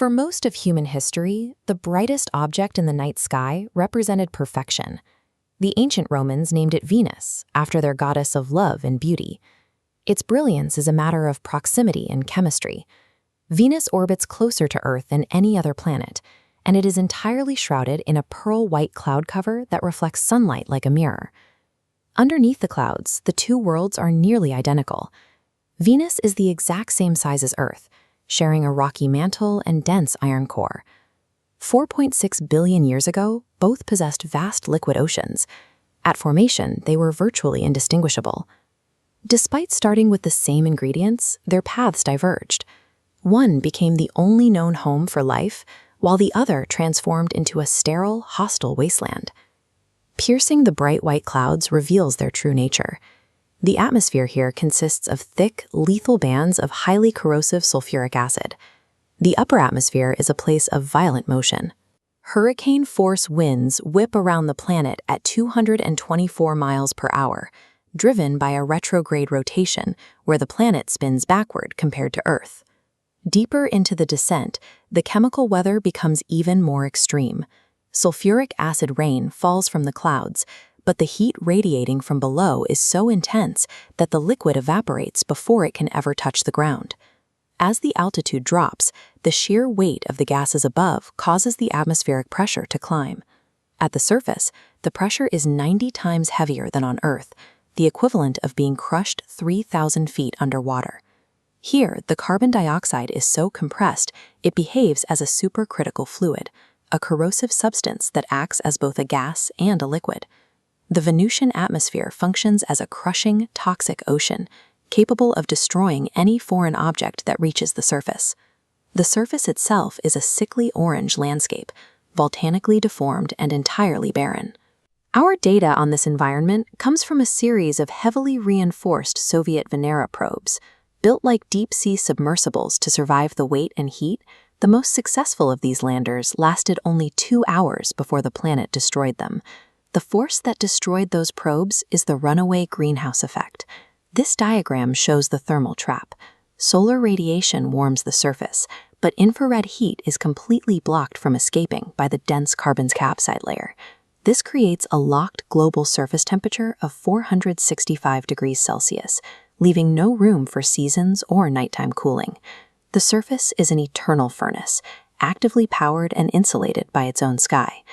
For most of human history, the brightest object in the night sky represented perfection. The ancient Romans named it Venus, after their goddess of love and beauty. Its brilliance is a matter of proximity and chemistry. Venus orbits closer to Earth than any other planet, and it is entirely shrouded in a pearl-white cloud cover that reflects sunlight like a mirror. Underneath the clouds, the two worlds are nearly identical. Venus is the exact same size as Earth, sharing a rocky mantle and dense iron core. 4.6 billion years ago, both possessed vast liquid oceans. At formation, they were virtually indistinguishable. Despite starting with the same ingredients, their paths diverged. One became the only known home for life, while the other transformed into a sterile, hostile wasteland. Piercing the bright white clouds reveals their true nature. The atmosphere here consists of thick, lethal bands of highly corrosive sulfuric acid. The upper atmosphere is a place of violent motion. Hurricane-force winds whip around the planet at 224 miles per hour, driven by a retrograde rotation where the planet spins backward compared to Earth. Deeper into the descent, the chemical weather becomes even more extreme. Sulfuric acid rain falls from the clouds, but the heat radiating from below is so intense that the liquid evaporates before it can ever touch the ground. As the altitude drops, the sheer weight of the gases above causes the atmospheric pressure to climb. At the surface, the pressure is 90 times heavier than on Earth, the equivalent of being crushed 3,000 feet underwater. Here, the carbon dioxide is so compressed it behaves as a supercritical fluid, a corrosive substance that acts as both a gas and a liquid. The Venusian atmosphere functions as a crushing, toxic ocean, capable of destroying any foreign object that reaches the surface. The surface itself is a sickly orange landscape, volcanically deformed and entirely barren. Our data on this environment comes from a series of heavily reinforced Soviet Venera probes. Built like deep-sea submersibles to survive the weight and heat, the most successful of these landers lasted only 2 hours before the planet destroyed them. The force that destroyed those probes is the runaway greenhouse effect. This diagram shows the thermal trap. Solar radiation warms the surface, but infrared heat is completely blocked from escaping by the dense carbon capside layer. This creates a locked global surface temperature of 465 degrees Celsius, leaving no room for seasons or nighttime cooling. The surface is an eternal furnace, actively powered and insulated by its own sky.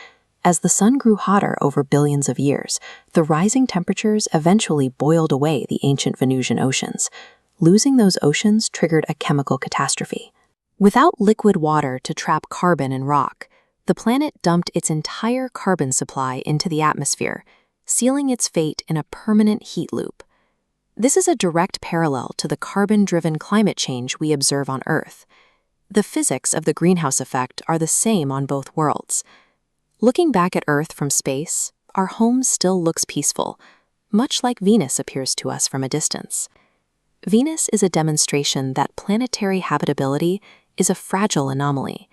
As the sun grew hotter over billions of years, the rising temperatures eventually boiled away the ancient Venusian oceans. Losing those oceans triggered a chemical catastrophe. Without liquid water to trap carbon and rock, the planet dumped its entire carbon supply into the atmosphere, sealing its fate in a permanent heat loop. This is a direct parallel to the carbon-driven climate change we observe on Earth. The physics of the greenhouse effect are the same on both worlds. Looking back at Earth from space, our home still looks peaceful, much like Venus appears to us from a distance. Venus is a demonstration that planetary habitability is a fragile anomaly.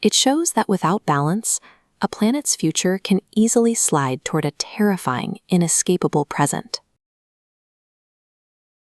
It shows that without balance, a planet's future can easily slide toward a terrifying, inescapable present.